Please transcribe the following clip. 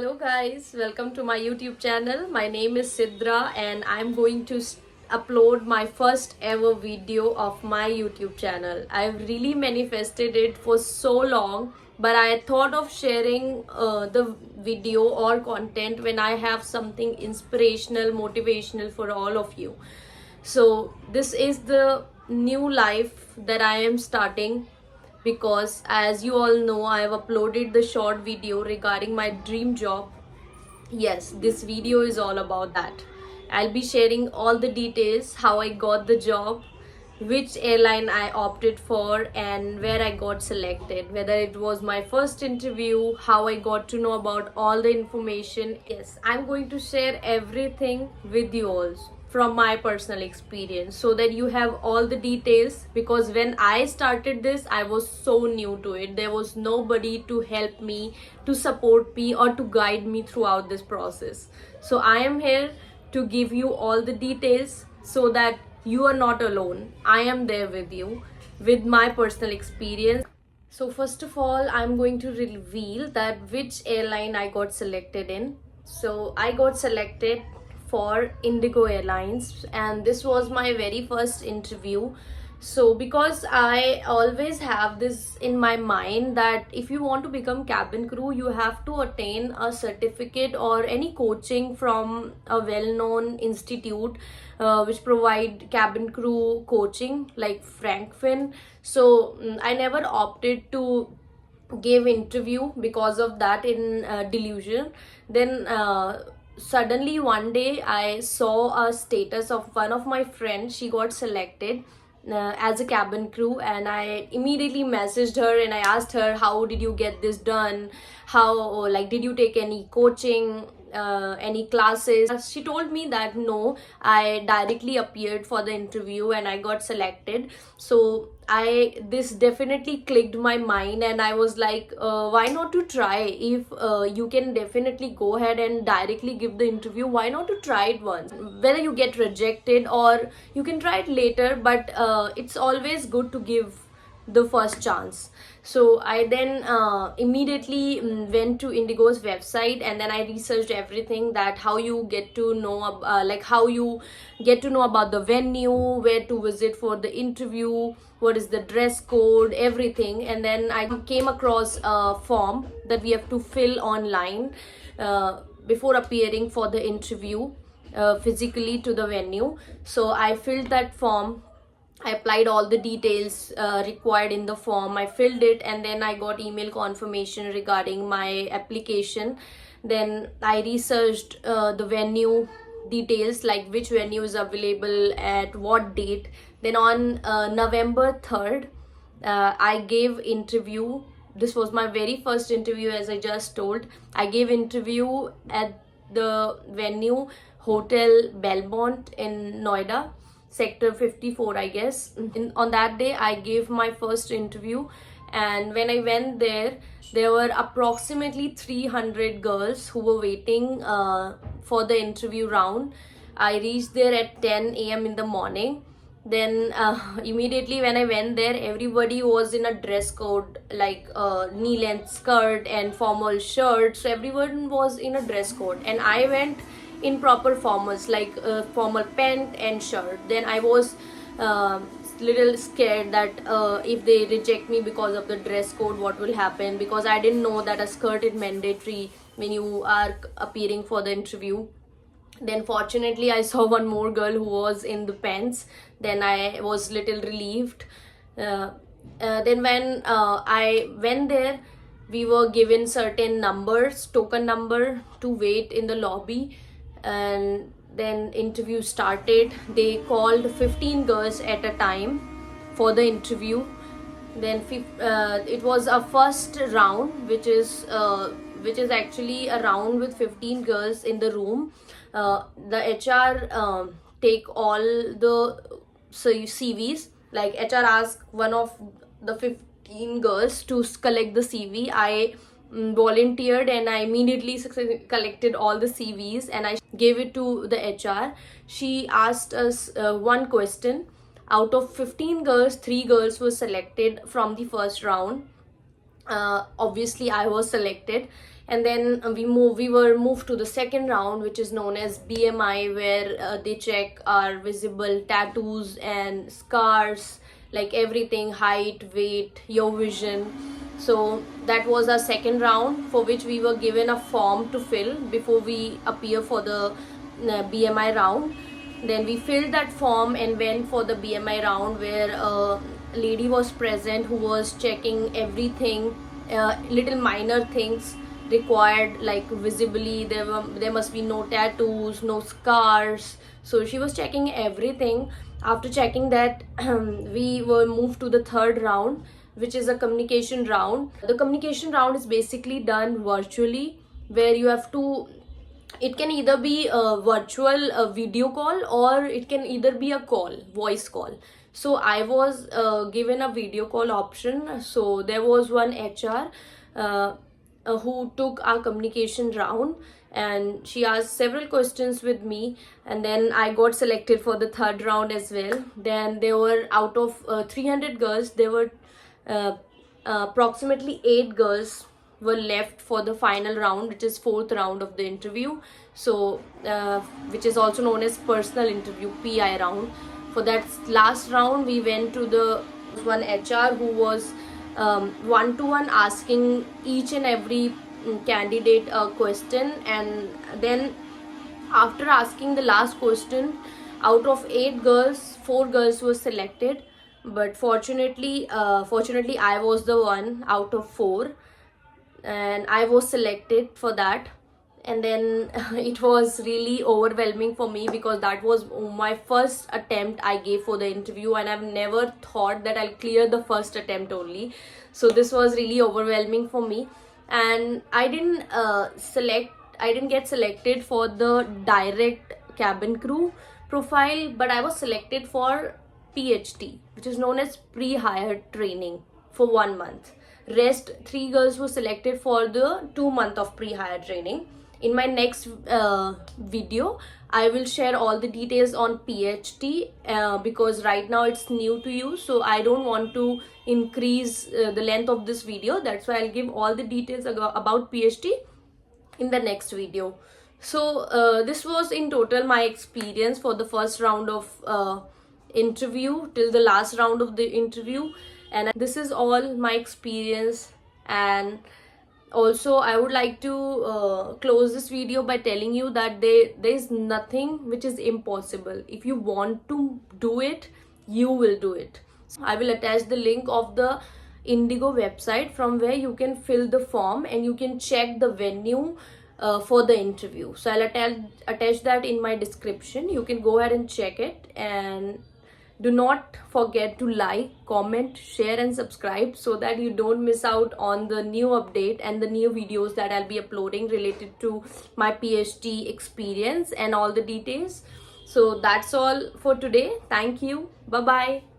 Hello guys, welcome to my YouTube channel. My name is Sidra and I'm going to upload my first ever video of my YouTube channel. I've really manifested it for so long, but I thought of sharing the video or content when I have something inspirational, motivational for all of you. So this is the new life that I am starting because as you all know, I have uploaded the short video regarding my dream job. Yes, this video is all about that. I'll be sharing all the details, how I got the job, which airline I opted for, and where I got selected, whether it was my first interview, how I got to know about all the information. Yes, I'm going to share everything with you all from my personal experience so that you have all the details, because when I started this I was so new to it. There was nobody to help me, to support me, or to guide me throughout this process. So I am here to give you all the details so that you are not alone. I am there with you with my personal experience. So first of all, I'm going to reveal that which airline I got selected in. So I got selected for Indigo Airlines, and this was my very first interview. So because I always have this in my mind that if you want to become cabin crew, you have to attain a certificate or any coaching from a well-known institute which provide cabin crew coaching like Frankfin. So I never opted to give interview because of that in delusion. Then suddenly one day I saw a status of one of my friends. She got selected as a cabin crew, and I immediately messaged her and I asked her, how did you get this done? How, like, did you take any coaching, any classes? She told me that no, I directly appeared for the interview and I got selected. So this definitely clicked my mind, and I was like, why not to try? If you can definitely go ahead and directly give the interview, why not to try it once? Whether you get rejected or you can try it later, but it's always good to give the first chance. So I then immediately went to Indigo's website, and then I researched everything, that how you get to know like how you get to know about the venue, where to visit for the interview, what is the dress code, everything. And then I came across a form that we have to fill online before appearing for the interview physically to the venue. So I filled that form. I applied all the details required in the form. I filled it, and then I got email confirmation regarding my application. Then I researched the venue details, like which venue is available at what date. Then on November 3rd, I gave interview. This was my very first interview, as I just told. I gave interview at the venue Hotel Belmont in Noida, sector 54, I guess. On that day I gave my first interview, and when I went there, there were approximately 300 girls who were waiting for the interview round. I reached there at 10 a.m. in the morning. Then immediately when I went there, everybody was in a dress code, like knee-length skirt and formal shirt. So everyone was in a dress code, and I went in proper formals, like formal pant and shirt. Then I was little scared that if they reject me because of the dress code, what will happen, because I didn't know that a skirt is mandatory when you are appearing for the interview. Then fortunately I saw one more girl who was in the pants. Then I was little relieved. Then when I went there, we were given certain numbers, token number, to wait in the lobby. And then interview started. They called 15 girls at a time for the interview. Then it was a first round, which is actually a round with 15 girls in the room. The HR take all the CVs. Like HR asked one of the 15 girls to collect the CV. I volunteered, and I immediately collected all the CVs and I gave it to the HR. She asked us one question. Out of 15 girls, 3 girls were selected from the first round. Obviously I was selected, And then we were moved to the second round, which is known as BMI, where they check our visible tattoos and scars, like everything, height, weight, your vision. So that was our second round, for which we were given a form to fill before we appear for the BMI round. Then we filled that form and went for the BMI round, where a lady was present who was checking everything, little minor things required, like visibly there must be no tattoos, no scars. So she was checking everything. After checking that, we were moved to the third round, which is a communication round. The communication round is basically done virtually, where you have to, it can either be a virtual a video call, or it can either be a call, voice call. So I was given a video call option. So there was one HR who took our communication round, and she asked several questions with me, and then I got selected for the third round as well. Then there were, out of 300 girls, there were approximately 8 girls were left for the final round, which is fourth round of the interview. So which is also known as personal interview, PI round. For that last round, we went to the one HR who was one-to-one asking each and every candidate a question. And then after asking the last question, out of 8 girls, 4 girls were selected. But fortunately I was the one out of 4, and I was selected for that. And then it was really overwhelming for me, because that was my first attempt I gave for the interview, and I've never thought that I'll clear the first attempt only. So this was really overwhelming for me. And I didn't get selected for the direct cabin crew profile, but I was selected for PHT, which is known as pre-hire training, for 1 month. Rest 3 girls were selected for the 2 month of pre-hire training. In my next video, I will share all the details on PHT, because right now it's new to you, so I don't want to increase the length of this video. That's why I'll give all the details about PHT in the next video. So this was in total my experience for the first round of interview till the last round of the interview. And this is all my experience. And also I would like to close this video by telling you that there is nothing which is impossible. If you want to do it, you will do it. I will attach the link of the Indigo website, from where you can fill the form and you can check the venue for the interview. So I'll attach that in my description. You can go ahead and check it. And do not forget to like, comment, share and subscribe, so that you don't miss out on the new update and the new videos that I'll be uploading related to my PhD experience and all the details. So that's all for today. Thank you. Bye bye.